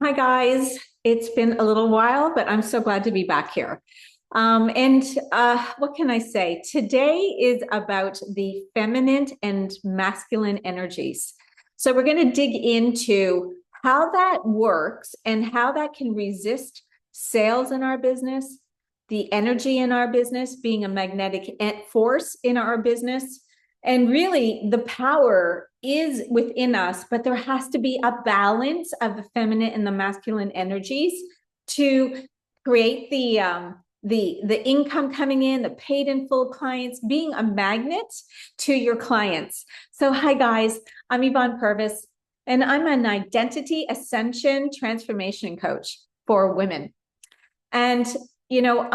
Hi, guys. It's been a little while, but I'm so glad to be back here. And what can I say? Today is about the feminine and masculine energies. So we're going to dig into how that works and how that can resist sales in our business, the energy in our business, being a magnetic force in our business. And really, the power is within us, but there has to be a balance of the feminine and the masculine energies to create the income coming in, the paid in full clients, being a magnet to your clients. So, hi guys, I'm Yvonne Purvis, and I'm an identity ascension transformation coach for women. And you know,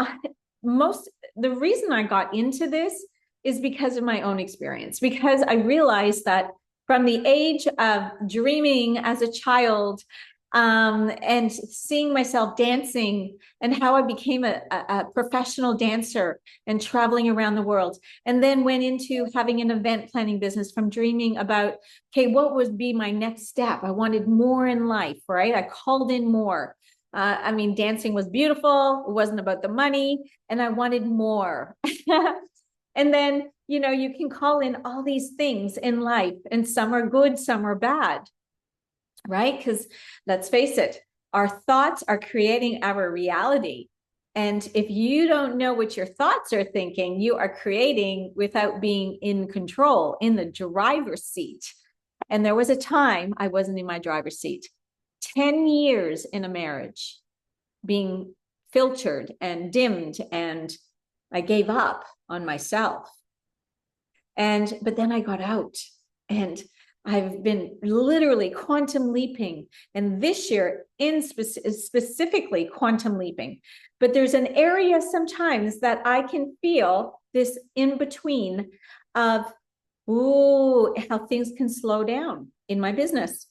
most the reason I got into this is because of my own experience, because I realized that from the age of dreaming as a child, and seeing myself dancing and how I became a professional dancer and traveling around the world, and then went into having an event planning business from dreaming about, okay, what would be my next step? I wanted more in life, right? I called in more. I mean, dancing was beautiful. It wasn't about the money, and I wanted more. And then, you can call in all these things in life, and some are good, some are bad, right? Because let's face it, our thoughts are creating our reality. And if you don't know what your thoughts are thinking, you are creating without being in control, in the driver's seat. And there was a time I wasn't in my driver's seat. 10 years in a marriage, being filtered and dimmed, and I gave up on myself. But then I got out, and I've been literally quantum leaping, and this year specifically quantum leaping. But there's an area sometimes that I can feel this in between of, ooh, how things can slow down in my business,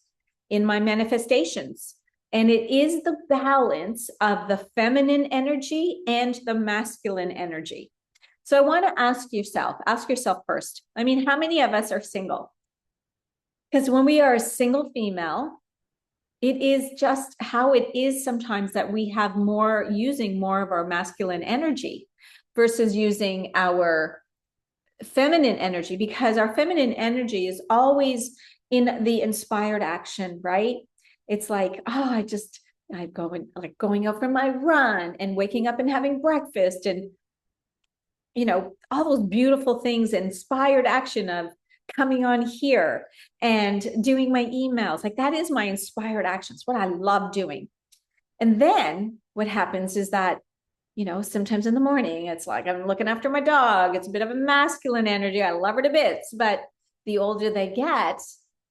in my manifestations. And it is the balance of the feminine energy and the masculine energy. So I want to ask yourself first. I mean, how many of us are single? Because when we are a single female, it is just how it is sometimes that we have using more of our masculine energy versus using our feminine energy, because our feminine energy is always in the inspired action, right? It's like, oh, I'm going out for my run and waking up and having breakfast, and all those beautiful things, inspired action of coming on here and doing my emails. Like, that is my inspired actions, what I love doing. And then what happens is that, sometimes in the morning, it's like I'm looking after my dog. It's a bit of a masculine energy. I love her to bits, but the older they get,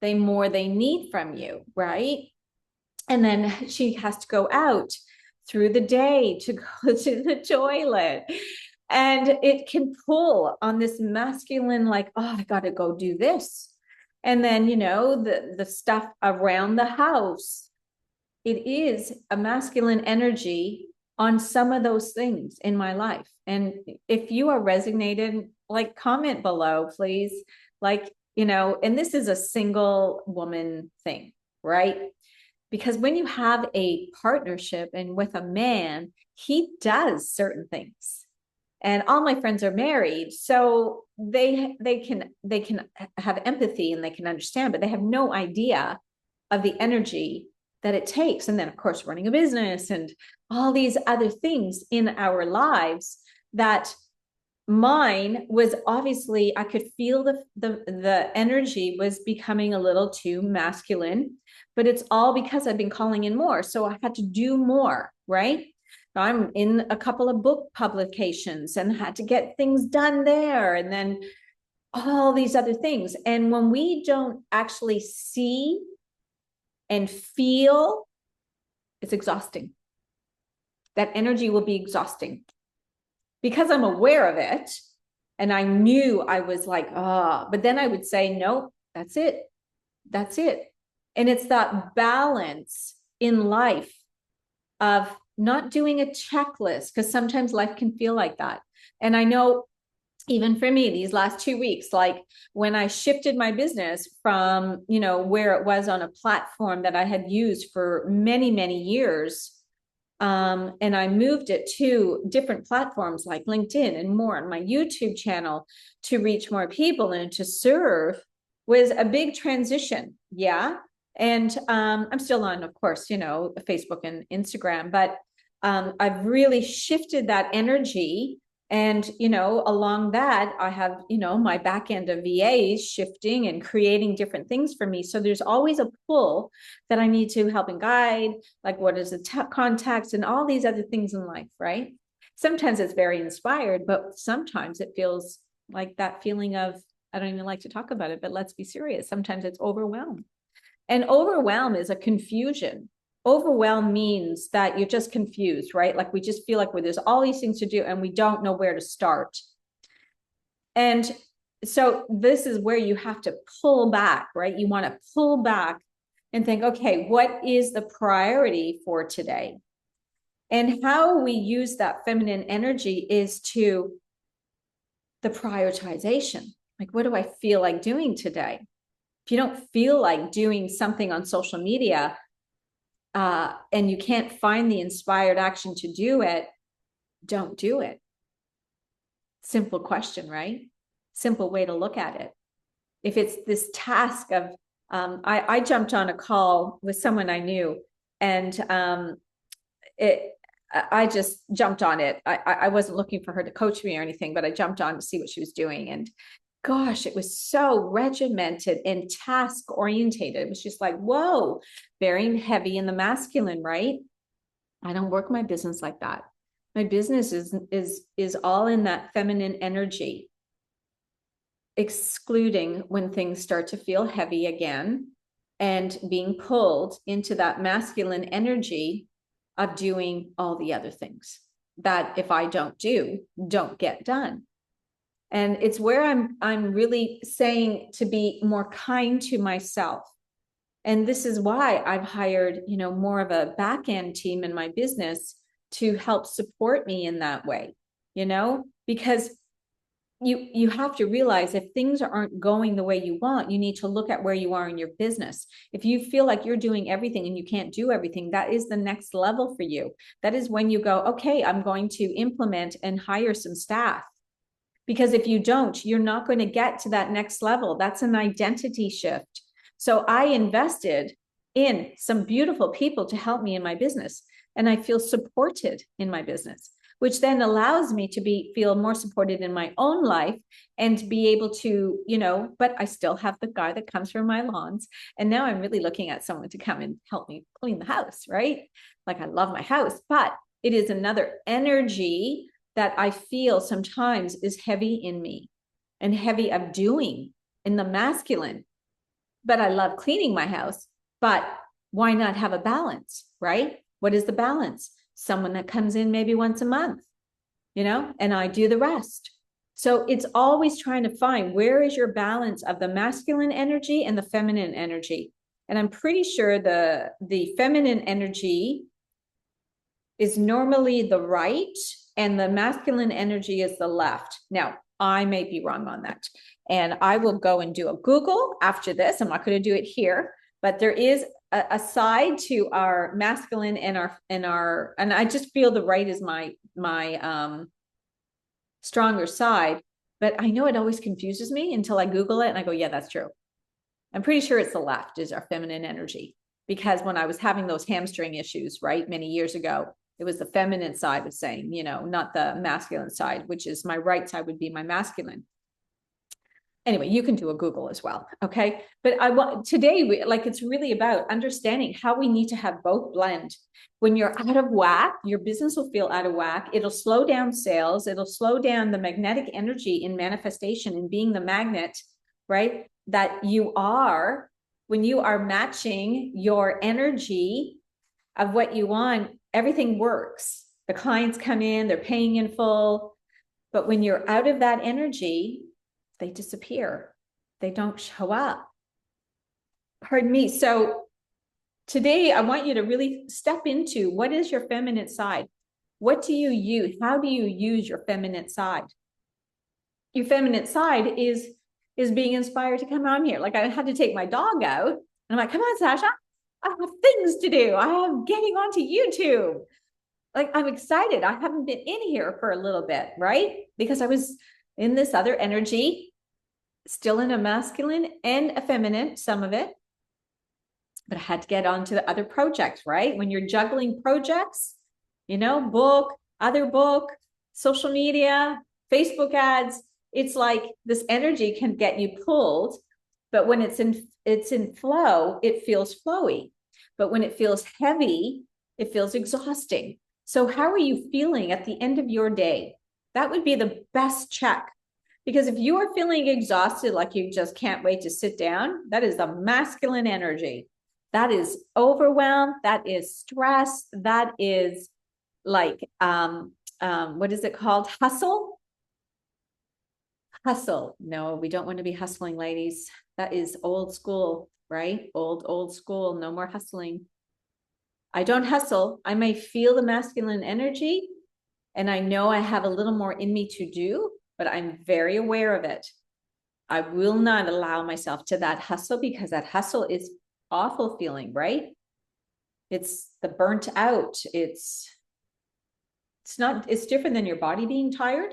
the more they need from you, right? And then she has to go out through the day to go to the toilet. And it can pull on this masculine, like, oh, I got to go do this. And then, the stuff around the house, it is a masculine energy on some of those things in my life. And if you are resonated, like, comment below, please. Like, and this is a single woman thing, right? Because when you have a partnership and with a man, he does certain things. And all my friends are married, so they can have empathy and they can understand, but they have no idea of the energy that it takes. And then, of course, running a business and all these other things in our lives, that mine was obviously, I could feel the energy was becoming a little too masculine, but it's all because I've been calling in more. So I had to do more, right? I'm in a couple of book publications and had to get things done there, and then all these other things. And when we don't actually see and feel, it's exhausting. That energy will be exhausting. Because I'm aware of it, and I knew, I was like, but then I would say, no, that's it. That's it. And it's that balance in life of not doing a checklist, because sometimes life can feel like that. And I know, even for me, these last 2 weeks, like when I shifted my business from, where it was on a platform that I had used for many, many years, and I moved it to different platforms like LinkedIn and more on my YouTube channel to reach more people and to serve, was a big transition. Yeah. And I'm still on, of course, Facebook and Instagram, but I've really shifted that energy. And, along that, I have, my back end of VAs shifting and creating different things for me. So there's always a pull that I need to help and guide, like what is the context and all these other things in life, right? Sometimes it's very inspired, but sometimes it feels like that feeling of, I don't even like to talk about it, but let's be serious. Sometimes it's overwhelmed. And overwhelm is a confusion. Overwhelm means that you're just confused, right? Like we just feel like there's all these things to do and we don't know where to start. And so this is where you have to pull back, right? You want to pull back and think, okay, what is the priority for today? And how we use that feminine energy is to the prioritization. Like, what do I feel like doing today? If you don't feel like doing something on social media, and you can't find the inspired action to do it, don't do it. Simple question, right? Simple way to look at it. If it's this task of, I jumped on a call with someone I knew, and I just jumped on it. I wasn't looking for her to coach me or anything, but I jumped on to see what she was doing. And gosh, it was so regimented and task orientated. It was just like, whoa, very heavy in the masculine, right? I don't work my business like that. My business is all in that feminine energy, excluding when things start to feel heavy again and being pulled into that masculine energy of doing all the other things that if I don't get done. And it's where I'm really saying to be more kind to myself. And this is why I've hired, more of a back end team in my business to help support me in that way, because you have to realize if things aren't going the way you want, you need to look at where you are in your business. If you feel like you're doing everything and you can't do everything, that is the next level for you. That is when you go, okay, I'm going to implement and hire some staff. Because if you don't, you're not going to get to that next level. That's an identity shift. So I invested in some beautiful people to help me in my business. And I feel supported in my business, which then allows me to feel more supported in my own life and be able to, but I still have the guy that comes from my lawns. And now I'm really looking at someone to come and help me clean the house, right? Like I love my house, but it is another energy that I feel sometimes is heavy in me and heavy of doing in the masculine. But I love cleaning my house, but why not have a balance, right? What is the balance? Someone that comes in maybe once a month, and I do the rest. So it's always trying to find where is your balance of the masculine energy and the feminine energy. And I'm pretty sure the feminine energy is normally the right and the masculine energy is the left. Now, I may be wrong on that. And I will go and do a Google after this. I'm not going to do it here, but there is a side to our masculine and I just feel the right is my stronger side. But I know it always confuses me until I Google it and I go, yeah, that's true. I'm pretty sure it's the left is our feminine energy, because when I was having those hamstring issues, right, many years ago, it was the feminine side was saying, not the masculine side, which is my right side would be my masculine. Anyway, you can do a Google as well. Okay. But today, it's really about understanding how we need to have both blend. When you're out of whack, your business will feel out of whack. It'll slow down sales. It'll slow down the magnetic energy in manifestation and being the magnet, right? That you are, when you are matching your energy of what you want, everything works. The clients come in, they're paying in full. But when you're out of that energy, they disappear. They don't show up. Pardon me. So today I want you to really step into what is your feminine side? What do you use? How do you use your feminine side? your feminine side is being inspired to come on here. Like I had to take my dog out and I'm like, come on, Sasha, I have things to do. I have getting onto YouTube. Like I'm excited. I haven't been in here for a little bit, right? Because I was in this other energy, still in a masculine and a feminine, some of it. But I had to get onto the other projects, right? When you're juggling projects, book, other book, social media, Facebook ads, it's like this energy can get you pulled, but when it's in flow, it feels flowy. But when it feels heavy, it feels exhausting. So how are you feeling at the end of your day? That would be the best check. Because if you are feeling exhausted, like you just can't wait to sit down, that is the masculine energy. That is overwhelm. That is stress. That is like, what is it called? Hustle. No, we don't want to be hustling, ladies. That is old school, right? Old school. No more hustling. I don't hustle. I may feel the masculine energy and I know I have a little more in me to do, but I'm very aware of it. I will not allow myself to that hustle because that hustle is awful feeling, right? It's the burnt out. It's different than your body being tired.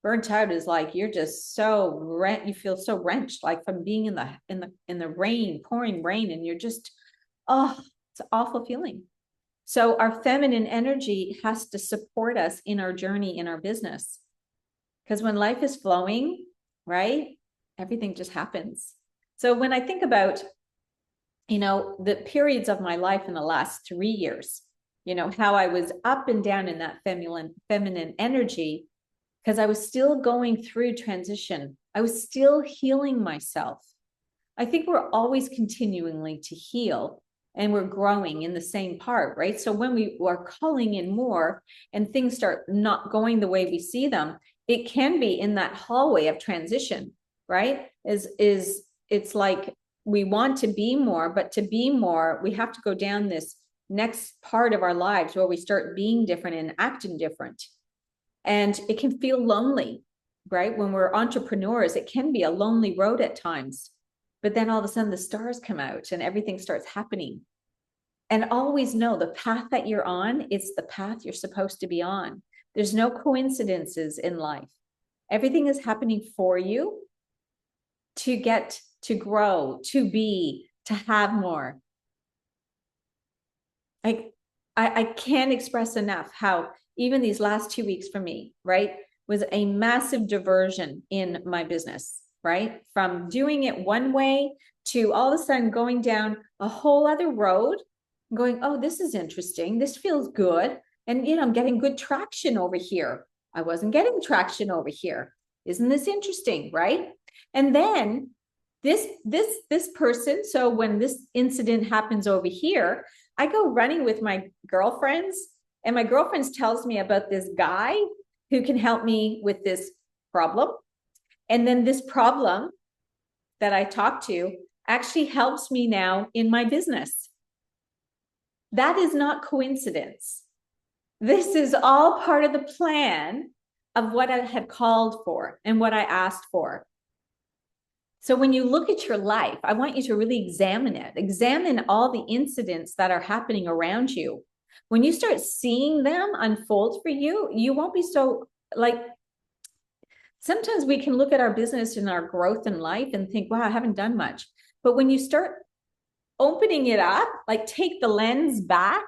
Burnt out is like you're just you feel so wrenched, like from being in the rain, pouring rain, and you're just, it's an awful feeling. So our feminine energy has to support us in our journey in our business. Because when life is flowing, right, everything just happens. So when I think about, the periods of my life in the last 3 years, how I was up and down in that feminine energy, because I was still going through transition. I was still healing myself. I think we're always continually to heal and we're growing in the same part, right? So when we are calling in more and things start not going the way we see them, it can be in that hallway of transition, right? It's like we want to be more, but to be more, we have to go down this next part of our lives where we start being different and acting different. And it can feel lonely, right? When we're entrepreneurs, it can be a lonely road at times. But then all of a sudden the stars come out and everything starts happening. And always know the path that you're on, it's the path you're supposed to be on. There's no coincidences in life. Everything is happening for you to get to grow, to be, to have more. I can't express enough how even these last 2 weeks for me, right, was a massive diversion in my business, right? From doing it one way to all of a sudden going down a whole other road, going, oh, this is interesting. This feels good. And, I'm getting good traction over here. I wasn't getting traction over here. Isn't this interesting, right? And then this person, so when this incident happens over here, I go running with my girlfriends, and my girlfriends tells me about this guy who can help me with this problem. And then this problem that I talk to actually helps me now in my business. That is not coincidence. This is all part of the plan of what I had called for and what I asked for. So when you look at your life, I want you to really examine it. Examine all the incidents that are happening around you. When you start seeing them unfold for you, you won't be so like, sometimes we can look at our business and our growth in life and think, wow, I haven't done much. But when you start opening it up, like take the lens back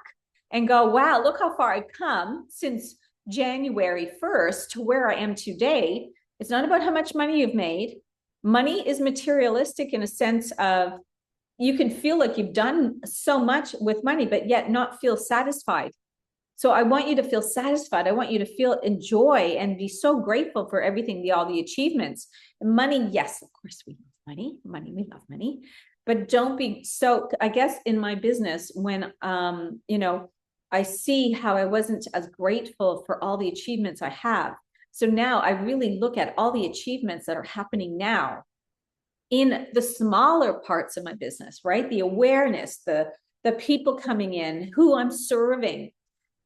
and go, wow, look how far I've come since January 1st to where I am today. It's not about how much money you've made. Money is materialistic in a sense of you can feel like you've done so much with money, but yet not feel satisfied. So I want you to feel satisfied. I want you to feel enjoy and be so grateful for everything, all the achievements. And money, yes, of course we love money. We love money. But don't be so, I guess in my business, when I see how I wasn't as grateful for all the achievements I have. So now I really look at all the achievements that are happening now in the smaller parts of my business, right? The awareness, the people coming in, who I'm serving.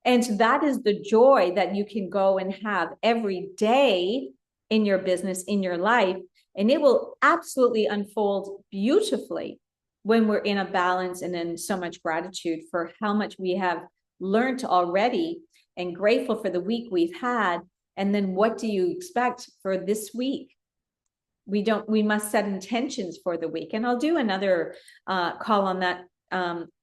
And that is the joy that you can go and have every day in your business, in your life, and it will absolutely unfold beautifully when we're in a balance and in so much gratitude for how much we have learned already and grateful for the week we've had. And then what do you expect for this week? We must set intentions for the week. And I'll do another call on that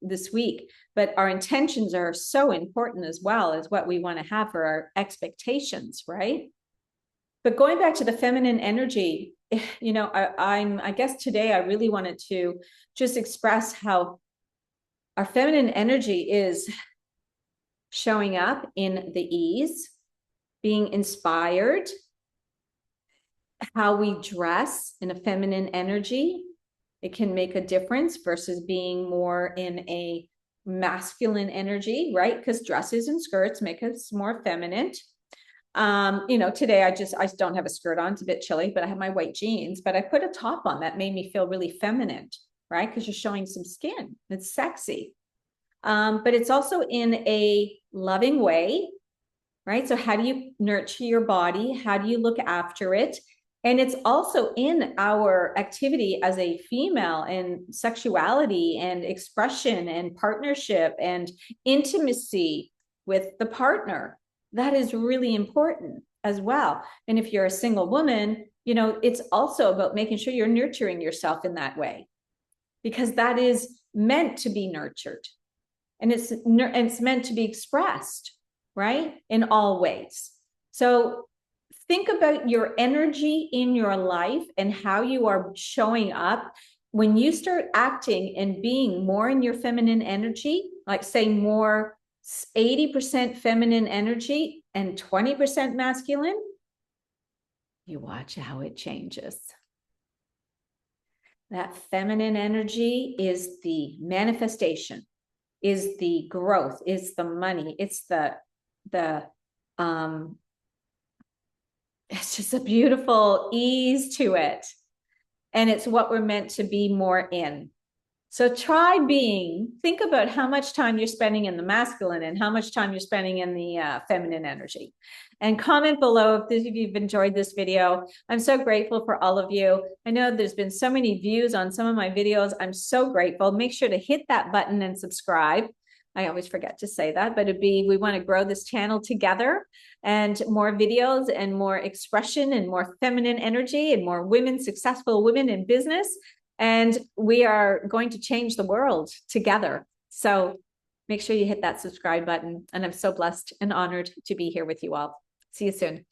this week. But our intentions are so important as well as what we want to have for our expectations, right? But going back to the feminine energy, you know, I guess today I really wanted to just express how our feminine energy is showing up in the ease, being inspired, how we dress in a feminine energy. It can make a difference versus being more in a masculine energy, right? Because dresses and skirts make us more feminine. You know, today I don't have a skirt on. It's a bit chilly, but I have my white jeans, but I put a top on that made me feel really feminine, right? Because you're showing some skin. It's sexy. But it's also in a loving way, right? So how do you nurture your body? How do you look after it? And it's also in our activity as a female and sexuality and expression and partnership and intimacy with the partner. That is really important as well. And if you're a single woman, you know, it's also about making sure you're nurturing yourself in that way, because that is meant to be nurtured. And it's meant to be expressed, right? In all ways. So think about your energy in your life and how you are showing up. When you start acting and being more in your feminine energy, like say more 80% feminine energy and 20% masculine, you watch how it changes. That feminine energy is the manifestation, is the growth, is the money, it's it's just a beautiful ease to it. And it's what we're meant to be more in. So think about how much time you're spending in the masculine and how much time you're spending in the feminine energy. And comment below if you've enjoyed this video. I'm so grateful for all of you. I know there's been so many views on some of my videos. I'm so grateful. Make sure to hit that button and subscribe. I always forget to say that, but we want to grow this channel together, and more videos and more expression and more feminine energy and more women, successful women in business. And we are going to change the world together. So make sure you hit that subscribe button. And I'm so blessed and honored to be here with you all. See you soon.